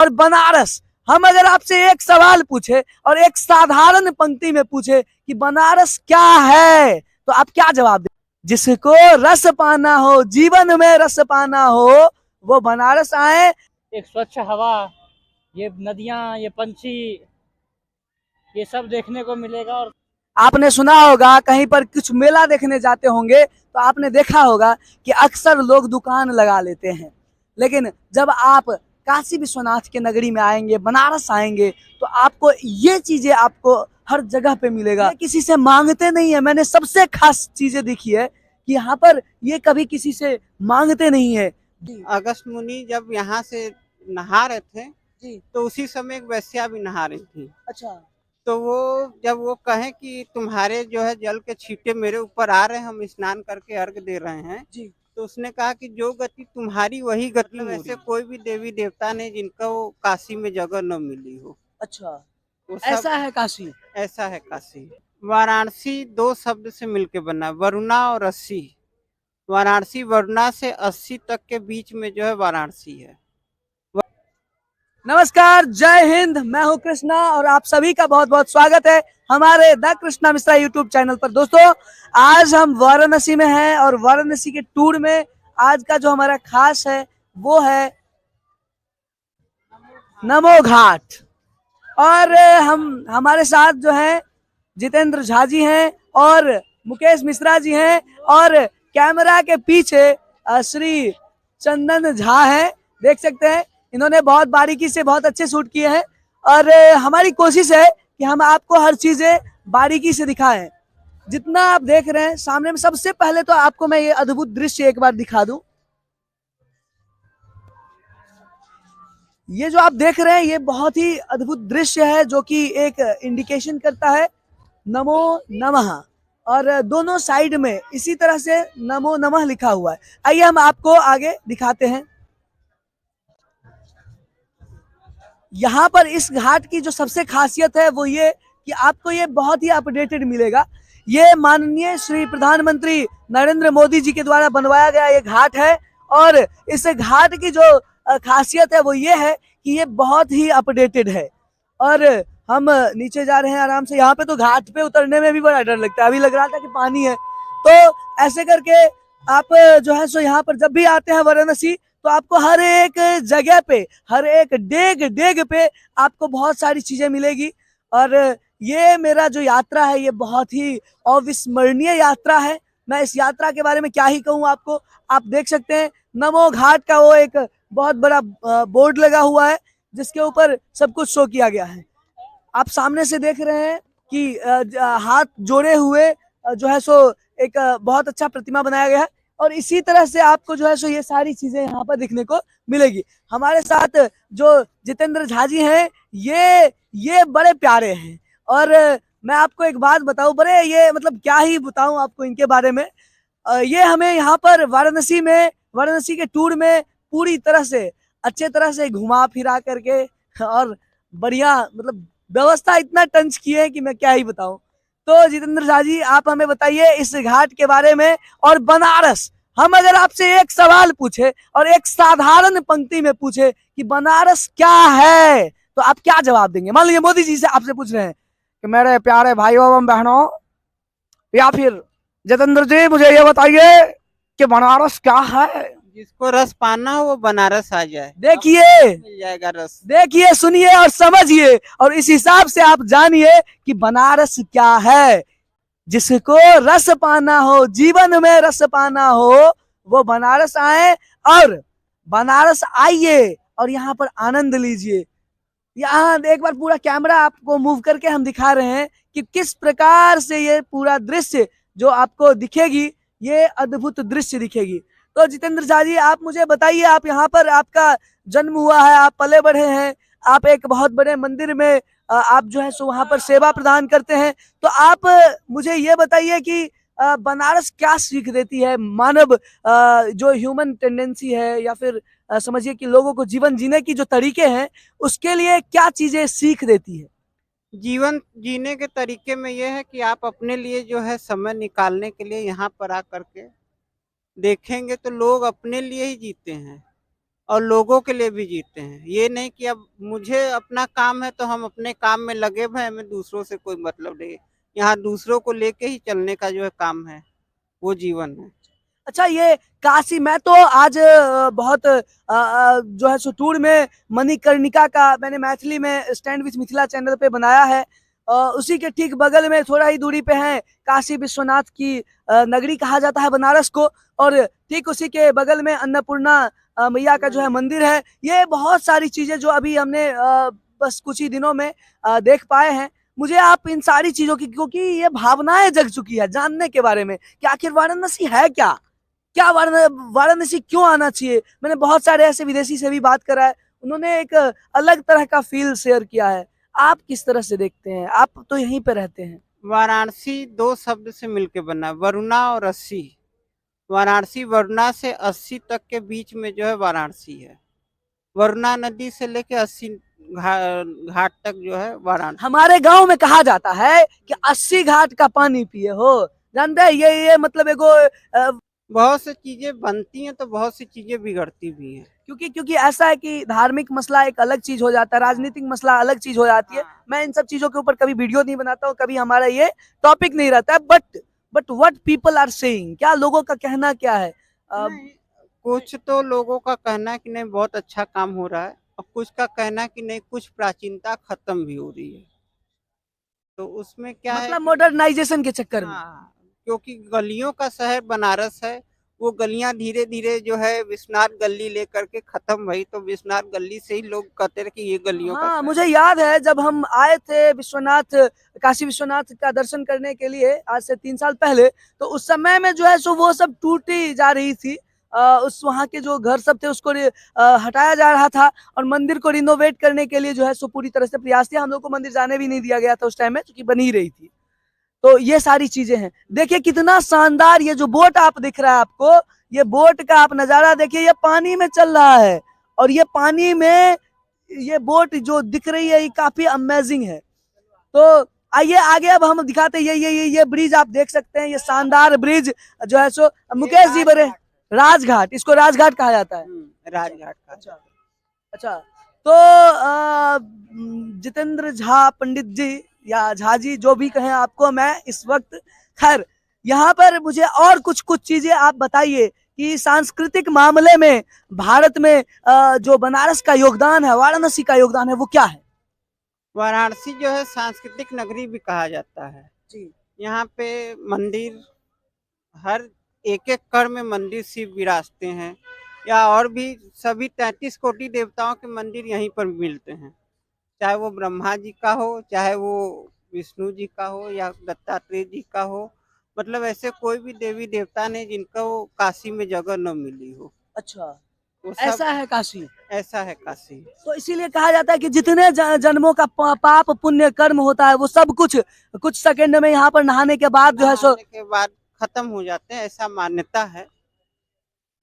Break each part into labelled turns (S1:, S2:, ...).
S1: और बनारस। हम अगर आपसे एक सवाल पूछे और एक साधारण पंक्ति में पूछे कि बनारस क्या है, तो आप क्या जवाब दें? जिसको रस पाना हो, जीवन में रस पाना हो, वो बनारस आए।
S2: एक स्वच्छ हवा, ये नदियाँ, ये पंछी, ये सब देखने को मिलेगा। और
S1: आपने सुना होगा कहीं पर कुछ मेला देखने जाते होंगे तो आपने देखा होगा कि अक्सर लोग दुकान लगा लेते हैं, लेकिन जब आप काशी विश्वनाथ के नगरी में आएंगे, बनारस आएंगे, तो आपको ये चीजें आपको हर जगह पे मिलेगा। ये किसी से मांगते नहीं है। मैंने सबसे खास चीजें देखी है कि यहाँ पर ये कभी किसी से मांगते नहीं है।
S3: अगस्त मुनि जब यहाँ से नहा रहे थे
S1: जी।
S3: तो उसी समय एक वैश्या भी नहा रही थी।
S1: अच्छा।
S3: तो वो जब वो कहें कि तुम्हारे जो है जल के छींटे मेरे ऊपर आ रहे हैं, हम स्नान करके अर्घ दे रहे हैं,
S1: जी।
S3: तो उसने कहा कि जो गति तुम्हारी वही गति। मतलब ऐसे कोई भी देवी देवता ने जिनका वो काशी में जगह न मिली हो।
S1: अच्छा,
S3: वो सब
S1: ऐसा है काशी।
S3: ऐसा है काशी। वाराणसी दो शब्द से मिलके बना, वरुणा और अस्सी। वाराणसी वरुणा से 80 तक के बीच में जो है वाराणसी है।
S1: नमस्कार, जय हिंद। मैं हूं कृष्णा और आप सभी का बहुत बहुत स्वागत है हमारे the Krishna Mishra YouTube channel पर। दोस्तों, आज हम वाराणसी में हैं और वाराणसी के टूर में आज का जो हमारा खास है वो है नमो घाट। और हमारे साथ जो है जितेंद्र झा जी हैं और मुकेश मिश्रा जी हैं और कैमरा के पीछे श्री चंदन झा हैं। देख सकते हैं इन्होंने बहुत बारीकी से बहुत अच्छे शूट किए हैं और हमारी कोशिश है कि हम आपको हर चीजें बारीकी से दिखाएं। जितना आप देख रहे हैं सामने में, सबसे पहले तो आपको मैं ये अद्भुत दृश्य एक बार दिखा दूं। ये जो आप देख रहे हैं ये बहुत ही अद्भुत दृश्य है जो कि एक इंडिकेशन करता है नमो नमः, और दोनों साइड में इसी तरह से नमो नमः लिखा हुआ है। आइए हम आपको आगे दिखाते हैं। यहाँ पर इस घाट की जो सबसे खासियत है वो ये कि आपको ये बहुत ही अपडेटेड मिलेगा। ये माननीय श्री प्रधानमंत्री नरेंद्र मोदी जी के द्वारा बनवाया गया ये घाट है और इस घाट की जो खासियत है वो ये है कि ये बहुत ही अपडेटेड है। और हम नीचे जा रहे हैं आराम से। यहाँ पे तो घाट पे उतरने में भी बड़ा डर लगता है, अभी लग रहा था कि पानी है। तो ऐसे करके आप जो है सो यहाँ पर जब भी आते हैं वाराणसी, तो आपको हर एक जगह पे, हर एक डेग डेग पे आपको बहुत सारी चीजें मिलेगी। और ये मेरा जो यात्रा है ये बहुत ही अविस्मरणीय यात्रा है। मैं इस यात्रा के बारे में क्या ही कहूँ आपको। आप देख सकते हैं नमो घाट का वो एक बहुत बड़ा बोर्ड लगा हुआ है जिसके ऊपर सब कुछ शो किया गया है। आप सामने से देख रहे हैं कि हाथ जोड़े हुए जो है सो एक बहुत अच्छा प्रतिमा बनाया गया है और इसी तरह से आपको जो है सो ये सारी चीजें यहाँ पर दिखने को मिलेगी। हमारे साथ जो जितेंद्र झा जी हैं ये बड़े प्यारे हैं और मैं आपको एक बात बताऊं, बड़े ये मतलब क्या ही बताऊं आपको इनके बारे में। ये हमें यहाँ पर वाराणसी के टूर में पूरी तरह से अच्छे तरह से घुमा फिरा करके और बढ़िया मतलब व्यवस्था इतना टंच की है कि मैं क्या ही बताऊं। तो जितेंद्र झा जी, आप हमें बताइए इस घाट के बारे में और बनारस। हम अगर आपसे एक सवाल पूछे और एक साधारण पंक्ति में पूछे कि बनारस क्या है, तो आप क्या जवाब देंगे? मान लीजिए मोदी जी से आपसे पूछ रहे हैं कि मेरे प्यारे भाइयों एवं बहनों, या फिर जितेंद्र जी मुझे ये बताइए कि बनारस क्या है।
S3: जिसको रस पाना हो वो बनारस आ जाए,
S1: देखिए,
S3: मिल जाएगा रस।
S1: देखिए, सुनिए और समझिए और इस हिसाब से आप जानिए कि बनारस क्या है। जिसको रस पाना हो, जीवन में रस पाना हो, वो बनारस आए और बनारस आइए और यहाँ पर आनंद लीजिए। यहाँ एक बार पूरा कैमरा आपको मूव करके हम दिखा रहे हैं कि किस प्रकार से ये पूरा दृश्य जो आपको दिखेगी, ये अद्भुत दृश्य दिखेगी। तो जितेंद्र झा जी, आप मुझे बताइए, आप यहाँ पर आपका जन्म हुआ है, आप पले बढ़े हैं, आप एक बहुत बड़े मंदिर में आप जो है सो वहां पर सेवा प्रदान करते हैं। तो आप मुझे ये बताइए कि बनारस क्या सीख देती है मानव जो ह्यूमन टेंडेंसी है, या फिर समझिए कि लोगों को जीवन जीने की जो तरीके हैं उसके लिए क्या चीजें सीख देती है?
S3: जीवन जीने के तरीके में यह है कि आप अपने लिए जो है समय निकालने के लिए यहाँ पर आ करके देखेंगे तो लोग अपने लिए ही जीते हैं और लोगों के लिए भी जीते हैं। ये नहीं कि अब मुझे अपना काम है तो हम अपने काम में लगे हुए हैं, हमें दूसरों से कोई मतलब नहीं है। यहाँ दूसरों को लेके ही चलने का जो है काम है, वो जीवन है।
S1: अच्छा, ये काशी, मैं तो आज बहुत जो है सो टूर में मणिकर्णिका का मैंने मैथिली में स्टैंड विथ मिथिला चैनल पे बनाया है। उसी के ठीक बगल में थोड़ा ही दूरी पे है काशी विश्वनाथ की नगरी कहा जाता है बनारस को, और ठीक उसी के बगल में अन्नपूर्णा मैया का जो है मंदिर है। ये बहुत सारी चीजें जो अभी हमने बस कुछ ही दिनों में देख पाए हैं। मुझे आप इन सारी चीजों की, क्योंकि ये भावनाएं जग चुकी है जानने के बारे में कि आखिर वाराणसी है क्या, क्या वाराणसी क्यों आना चाहिए। मैंने बहुत सारे ऐसे विदेशी से भी बात करा है, उन्होंने एक अलग तरह का फील शेयर किया है। आप किस तरह से देखते हैं, आप तो यहीं पे रहते हैं।
S3: वाराणसी 2 शब्द से मिलके बना है, वरुणा और अस्सी। वाराणसी वरुणा से 80 तक के बीच में जो है वाराणसी है। वरुणा नदी से लेके 80 घाट तक जो है वाराणसी।
S1: हमारे गांव में कहा जाता है कि 80 घाट का पानी पिए हो, जानते हैं ये मतलब एगो
S3: बहुत सी चीजें बनती हैं तो बहुत सी चीजें बिगड़ती भी हैं।
S1: क्योंकि ऐसा है कि धार्मिक मसला एक अलग चीज हो जाता है, राजनीतिक मसला अलग चीज हो जाती है। मैं इन सब चीजों के ऊपर कभी वीडियो नहीं बनाता हूँ, कभी हमारा ये टॉपिक नहीं रहता है। But what people are saying, क्या लोगों का कहना क्या है।
S3: कुछ तो लोगों का कहना है कि नहीं बहुत अच्छा काम हो रहा है, और कुछ का कहना है कि नहीं कुछ प्राचीनता खत्म भी हो रही है। तो उसमें क्या है
S1: मतलब मॉडर्नाइजेशन के चक्कर में।
S3: हाँ, क्योंकि गलियों का शहर बनारस है, वो गलियां धीरे धीरे जो है विश्वनाथ गली लेकर के खत्म हुई, तो विश्वनाथ गली से ही लोग कहते रहे कि ये गलियों का
S1: हाँ,
S3: शहर
S1: मुझे याद है जब हम आए थे विश्वनाथ, काशी विश्वनाथ का दर्शन करने के लिए आज से 3 साल पहले, तो उस समय में जो है सो वो सब टूटी जा रही थी। उस वहाँ के जो घर सब थे उसको हटाया जा रहा था, और मंदिर को रिनोवेट करने के लिए जो है सो पूरी तरह से प्रयास किया। हम लोग को मंदिर जाने भी नहीं दिया गया था उस टाइम में, क्योंकि बन ही रही थी। तो ये सारी चीजें हैं। देखिए कितना शानदार ये जो बोट आप दिख रहा है आपको, ये बोट का आप नजारा देखिए, ये पानी में चल रहा है, और ये पानी में ये बोट जो दिख रही है ये काफी अमेजिंग है। तो आइए आगे अब हम दिखाते हैं। ये ब्रिज आप देख सकते हैं, ये शानदार ब्रिज जो है सो मुकेश जी बड़े राजघाट, इसको राजघाट कहा जाता है।
S3: राजघाट का।
S1: अच्छा, तो जितेंद्र झा पंडित जी या झा जी जो भी कहें आपको, मैं इस वक्त खैर यहाँ पर मुझे और कुछ चीजें आप बताइए कि सांस्कृतिक मामले में भारत में जो बनारस का योगदान है, वाराणसी का योगदान है, वो क्या है।
S3: वाराणसी जो है सांस्कृतिक नगरी भी कहा जाता है
S1: जी।
S3: यहाँ पे मंदिर, हर एक कण में मंदिर शिव विराजते हैं, या और भी सभी 33 कोटि देवताओं के मंदिर यहीं पर मिलते हैं, चाहे वो ब्रह्मा जी का हो, चाहे वो विष्णु जी का हो, या दत्तात्रेय जी का हो। मतलब ऐसे कोई भी देवी देवता नहीं जिनका वो काशी में जगह न मिली हो।
S1: अच्छा,
S3: वो सब
S1: ऐसा है काशी।
S3: ऐसा है काशी।
S1: तो इसीलिए कहा जाता है कि जितने जन्मों का पाप पुण्य कर्म होता है वो सब कुछ सेकंड में यहाँ पर नहाने के बाद जो है सो
S3: नहाने के बाद खत्म हो जाते हैं, ऐसा मान्यता है।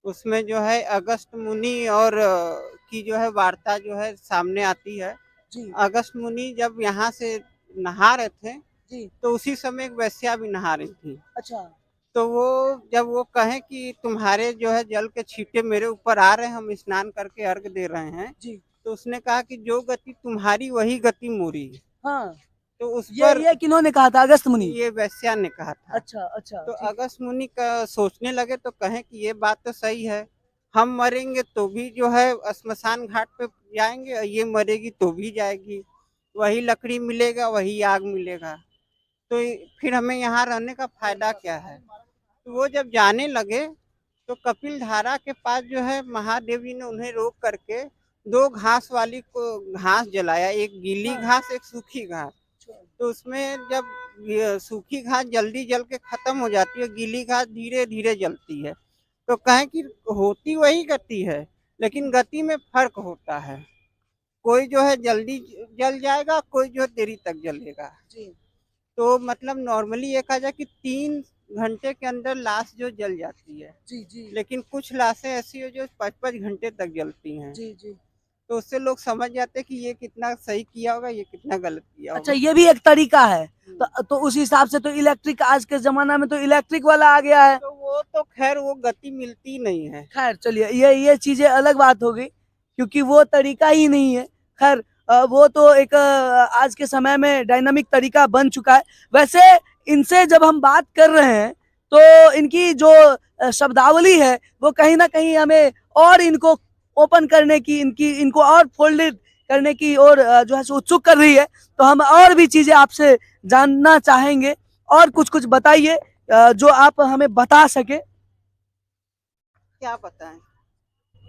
S3: उसमें जो है अगस्त मुनि और की जो है वार्ता जो है सामने आती है।
S1: जी
S3: अगस्त मुनि जब यहाँ से नहा रहे थे,
S1: जी।
S3: तो उसी समय एक वैश्या भी नहा रही थी।
S1: अच्छा।
S3: तो वो जब वो कहें कि तुम्हारे जो है जल के छींटे मेरे ऊपर आ रहे हैं, हम स्नान करके अर्घ दे रहे हैं,
S1: जी।
S3: तो उसने कहा कि जो गति तुम्हारी वही गति मोरी।
S1: हाँ,
S3: तो उस पर
S1: ये किन्होंने कहा था, अगस्त मुनि।
S3: ये वैश्या ने कहा था।
S1: अच्छा अच्छा।
S3: तो
S1: ठीक।
S3: अगस्त मुनि का सोचने लगे, तो कहें कि ये बात तो सही है, हम मरेंगे तो भी जो है श्मशान घाट पे जाएंगे, और ये मरेगी तो भी जाएगी, वही लकड़ी मिलेगा, वही आग मिलेगा, तो फिर हमें यहाँ रहने का फायदा क्या है। तो वो जब जाने लगे, तो कपिल धारा के पास जो है महादेव जी ने उन्हें रोक करके 2 घास वाली को घास जलाया, एक गीली घास एक सूखी घास। तो उसमें जब ये सूखी घास जल्दी जल के खत्म हो जाती है, गीली घास धीरे धीरे जलती है, तो कहें कि होती वही गति है, लेकिन गति में फर्क होता है। कोई जो है जल्दी जल जाएगा, कोई जो है देरी तक जलेगा। तो मतलब नॉर्मली ये कहा जाए कि 3 घंटे के अंदर लाश जो जल जाती है।
S1: जी जी।
S3: लेकिन कुछ लाशें ऐसी हो जो 5-5 घंटे तक जलती हैं।
S1: जी जी।
S3: तो उससे लोग समझ जाते हैं कि ये कितना सही किया होगा, ये कितना गलत किया होगा।
S1: अच्छा, ये भी एक तरीका है। तो उस हिसाब से तो इलेक्ट्रिक, आज के जमाना में तो इलेक्ट्रिक वाला आ गया है।
S3: तो वो तो खैर वो गति मिलती नहीं है।
S1: खैर चलिए, ये चीजें अलग बात हो गई। क्योंकि वो तरीका ही नहीं है। खैर वो तो एक आज के समय में डायनामिक तरीका बन चुका है। वैसे इनसे जब हम बात कर रहे हैं तो इनकी जो शब्दावली है वो कहीं ना कहीं हमें और इनको ओपन करने की, इनको और फोल्डेड करने की और जो है सो उत्सुक कर रही है। तो हम और भी चीजें आपसे जानना चाहेंगे, और कुछ कुछ बताइए जो आप हमें बता सके।
S3: क्या बताएं?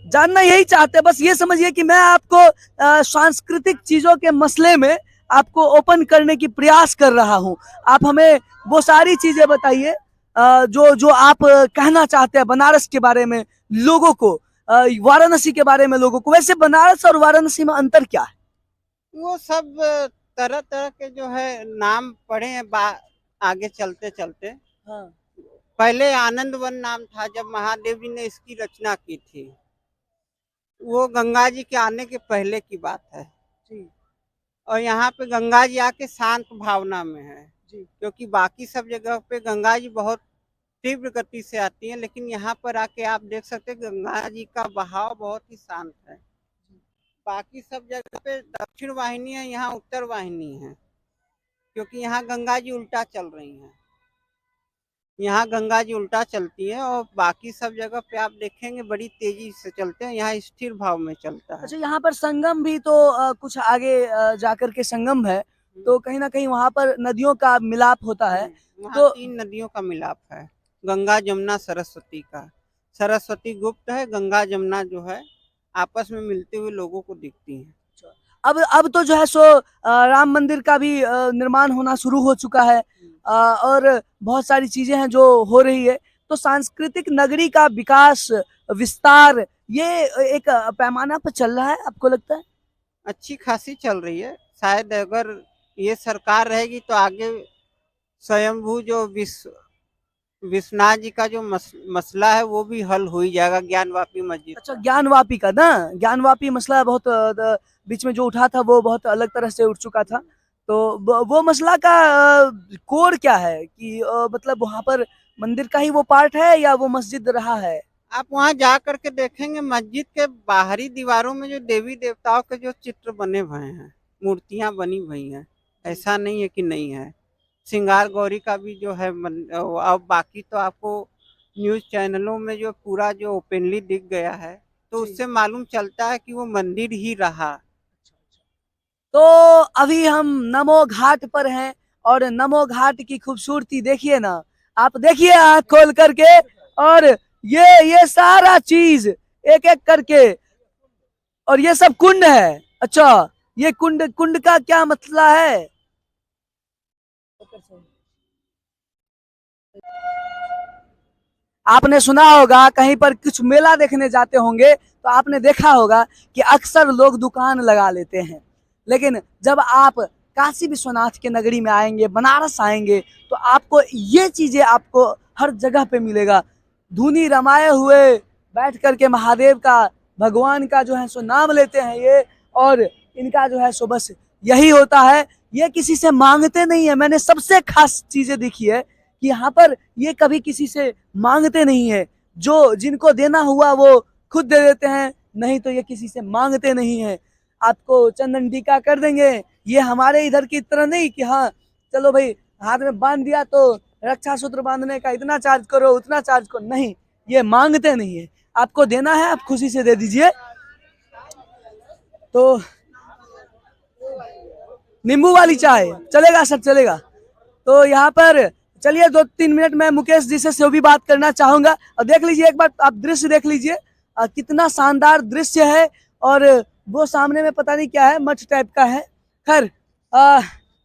S1: जानना यही चाहते हैं, बस ये समझिए कि मैं आपको सांस्कृतिक चीजों के मसले में आपको ओपन करने की प्रयास कर रहा हूं। आप हमें वो सारी चीजें बताइए जो जो आप कहना चाहते हैं बनारस के बारे में लोगों को, वाराणसी के बारे में लोगों को। वैसे बनारस और वाराणसी में अंतर क्या है?
S3: वो सब तरह तरह के जो है नाम पढ़े हैं आगे चलते चलते।
S1: हाँ।
S3: पहले आनंद वन नाम था जब महादेव जी ने इसकी रचना की थी। वो गंगा जी के आने के पहले की बात है
S1: जी।
S3: और यहाँ पे गंगा जी आके शांत भावना में है
S1: जी।
S3: क्योंकि बाकी सब जगह पे गंगा जी बहुत तीव्र गति से आती है, लेकिन यहाँ पर आके आप देख सकते हैं गंगा जी का बहाव बहुत ही शांत है। बाकी सब जगह पे दक्षिण वाहिनी है, यहाँ उत्तर वाहिनी है क्योंकि यहाँ गंगा जी उल्टा चल रही हैं। यहाँ गंगा जी उल्टा चलती है और बाकी सब जगह पे आप देखेंगे बड़ी तेजी से चलते हैं, यहाँ स्थिर भाव में चलता है।
S1: अच्छा, यहाँ पर संगम भी तो कुछ आगे जाकर के संगम है, तो कहीं ना कहीं वहां पर नदियों का मिलाप होता है।
S3: वहाँ
S1: तो
S3: 3 नदियों का मिलाप है, गंगा जमुना सरस्वती का। सरस्वती गुप्त है, गंगा जमुना जो है आपस में मिलते हुए लोगों को दिखती है।
S1: अब तो जो है सो राम मंदिर का भी निर्माण होना शुरू हो चुका है, और बहुत सारी चीजें हैं जो हो रही है। तो सांस्कृतिक नगरी का विकास, विस्तार, ये एक पैमाना पर चल रहा है, आपको लगता है?
S3: अच्छी खासी चल रही है। शायद अगर ये सरकार रहेगी तो आगे स्वयंभू जो विश्वनाथ जी का जो मसला है वो भी हल हो ही जाएगा, ज्ञानवापी मस्जिद।
S1: अच्छा, ज्ञानवापी का ना, ज्ञानवापी मसला बहुत बीच में जो उठा था वो बहुत अलग तरह से उठ चुका था। तो वो मसला का कोर क्या है कि मतलब वहां पर मंदिर का ही वो पार्ट है या वो मस्जिद रहा है?
S3: आप वहां जा करके देखेंगे मस्जिद के बाहरी दीवारों में जो देवी देवताओं के जो चित्र बने हुए हैं, मूर्तियां बनी हुई हैं, ऐसा नहीं है कि नहीं है। श्रृंगार गौरी का भी जो है अब बाकी तो आपको न्यूज चैनलों में जो पूरा जो ओपनली दिख गया है तो उससे मालूम चलता है कि वो मंदिर ही रहा।
S1: तो अभी हम नमो घाट पर हैं, और नमो घाट की खूबसूरती देखिए ना, आप देखिए आँख खोल करके। और ये सारा चीज एक एक करके, और ये सब कुंड है। अच्छा, ये कुंड कुंड का क्या मतलब है? आपने सुना होगा, कहीं पर कुछ मेला देखने जाते होंगे तो आपने देखा होगा कि अक्सर लोग दुकान लगा लेते हैं। लेकिन जब आप काशी विश्वनाथ के नगरी में आएंगे, बनारस आएंगे, तो आपको ये चीजें आपको हर जगह पे मिलेगा। धुनी रमाए हुए बैठ करके महादेव का, भगवान का जो है सो नाम लेते हैं ये, और इनका जो है सो बस यही होता है। ये किसी से मांगते नहीं है। मैंने सबसे खास चीजें देखी है कि यहाँ पर ये कभी किसी से मांगते नहीं है। जो जिनको देना हुआ वो खुद दे देते हैं, नहीं तो ये किसी से मांगते नहीं है। आपको चंदन टीका कर देंगे। ये हमारे इधर की तरह नहीं कि हाँ चलो भाई हाथ में बांध दिया तो रक्षा सूत्र बांधने का इतना चार्ज करो, उतना चार्ज करो, नहीं, ये मांगते नहीं है। आपको देना है आप खुशी से दे दीजिए। तो नींबू वाली चाय चलेगा सर, चलेगा। तो यहाँ पर चलिए 2-3 मिनट में मुकेश जी से भी बात करना चाहूंगा। और देख लीजिए एक बार आप दृश्य देख लीजिए, कितना शानदार दृश्य है। और वो सामने में पता नहीं क्या है, मठ टाइप का है। खैर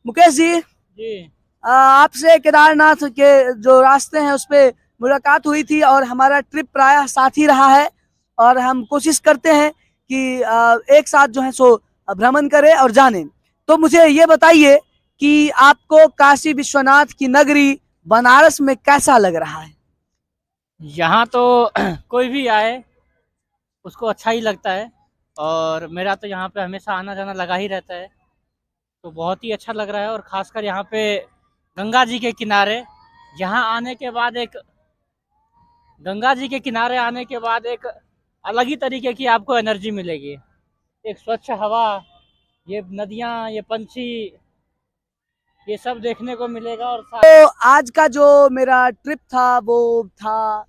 S1: मुकेश जी, आपसे केदारनाथ के जो रास्ते हैं उस पे मुलाकात हुई थी, और हमारा ट्रिप प्रायः साथ ही रहा है। और हम कोशिश करते हैं कि एक साथ जो है सो भ्रमण करें और जाने। तो मुझे ये बताइए कि आपको काशी विश्वनाथ की नगरी बनारस में कैसा लग रहा है?
S2: यहाँ तो कोई भी आए उसको अच्छा ही लगता है, और मेरा तो यहाँ पे हमेशा आना जाना लगा ही रहता है, तो बहुत ही अच्छा लग रहा है। और खासकर यहाँ पे गंगा जी के किनारे, यहाँ आने के बाद एक गंगा जी के किनारे आने के बाद एक अलग ही तरीके की आपको एनर्जी मिलेगी। एक स्वच्छ हवा, ये नदियाँ, ये पंछी, ये सब देखने को मिलेगा। और
S1: तो आज का जो मेरा ट्रिप था वो था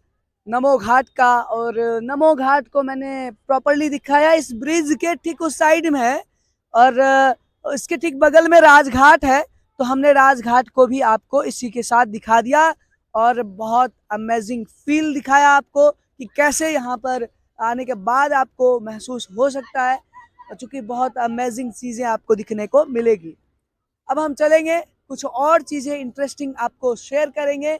S1: नमो घाट का, और नमो घाट को मैंने प्रॉपर्ली दिखाया। इस ब्रिज के ठीक उस साइड में है और इसके ठीक बगल में राजघाट है, तो हमने राजघाट को भी आपको इसी के साथ दिखा दिया और बहुत अमेजिंग फील दिखाया आपको कि कैसे यहाँ पर आने के बाद आपको महसूस हो सकता है, क्योंकि बहुत अमेजिंग चीजें आपको दिखने को मिलेगी। अब हम चलेंगे, कुछ और चीजें इंटरेस्टिंग आपको शेयर करेंगे।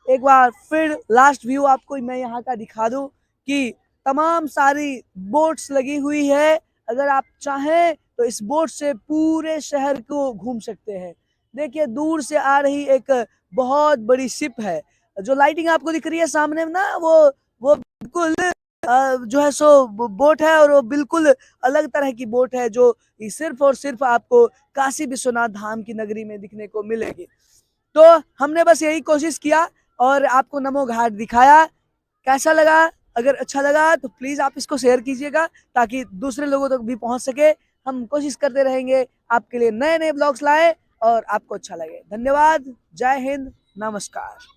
S1: एक बार फिर लास्ट व्यू आपको मैं यहाँ का दिखा दूं कि तमाम सारी बोट्स लगी हुई है। अगर आप चाहें तो इस बोट से पूरे शहर को घूम सकते हैं। देखिए दूर से आ रही एक बहुत बड़ी शिप है, जो लाइटिंग आपको दिख रही है सामने में ना, वो बिल्कुल जो है सो बोट है, और वो बिल्कुल अलग तरह की बोट है जो सिर्फ और सिर्फ आपको काशी विश्वनाथ धाम की नगरी में दिखने को मिलेगी। तो हमने बस यही कोशिश किया और आपको नमो घाट दिखाया। कैसा लगा? अगर अच्छा लगा तो प्लीज आप इसको शेयर कीजिएगा ताकि दूसरे लोगों तक भी पहुंच सके। हम कोशिश करते रहेंगे आपके लिए नए नए ब्लॉग्स लाए और आपको अच्छा लगे। धन्यवाद, जय हिंद, नमस्कार।